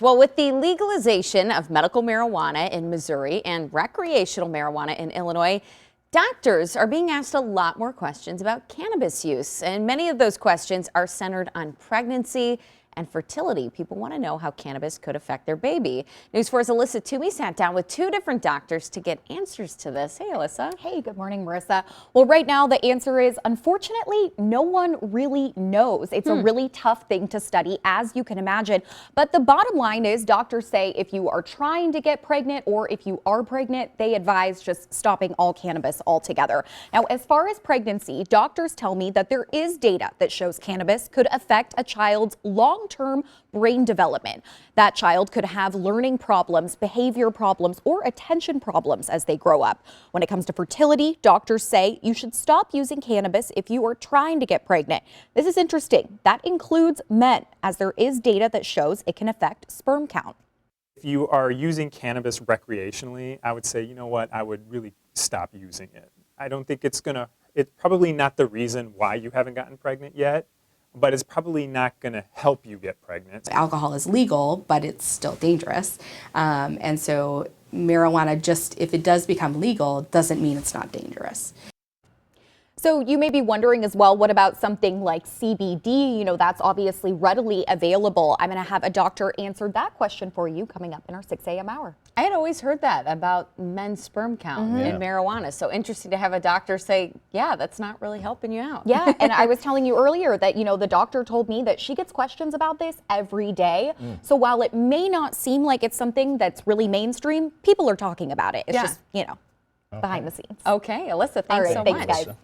Well, with the legalization of medical marijuana in Missouri and recreational marijuana in Illinois, doctors are being asked a lot more questions about cannabis use. And many of those questions are centered on pregnancy and fertility. People want to know how cannabis could affect their baby. News 4's Alyssa Toomey sat down with two different doctors to get answers to this. Hey, Alyssa. Hey, good morning, Marissa. Well, right now the answer is, unfortunately, no one really knows. It's a really tough thing to study, as you can imagine. But the bottom line is, doctors say if you are trying to get pregnant or if you are pregnant, they advise just stopping all cannabis altogether. Now, as far as pregnancy, doctors tell me that there is data that shows cannabis could affect a child's long-term brain development. That child could have learning problems, behavior problems, or attention problems as they grow up. When it comes to fertility, doctors say you should stop using cannabis if you are trying to get pregnant. This is interesting. That includes men, as there is data that shows it can affect sperm count. If you are using cannabis recreationally, I would say, you know what, I would really stop using it. I don't think it's probably not the reason why you haven't gotten pregnant yet, but it's probably not going to help you get pregnant. Alcohol is legal, but it's still dangerous. And so marijuana, just if it does become legal, doesn't mean it's not dangerous. So you may be wondering as well, what about something like CBD? You know, that's obviously readily available. I'm going to have a doctor answer that question for you coming up in our 6 a.m. hour. I had always heard that about men's sperm count in marijuana. So interesting to have a doctor say, yeah, that's not really helping you out. Yeah, and I was telling you earlier that, you know, the doctor told me that she gets questions about this every day. So while it may not seem like it's something that's really mainstream, people are talking about it. It's just, you know, behind the scenes. Okay, Alyssa, thanks so much. Thanks, guys.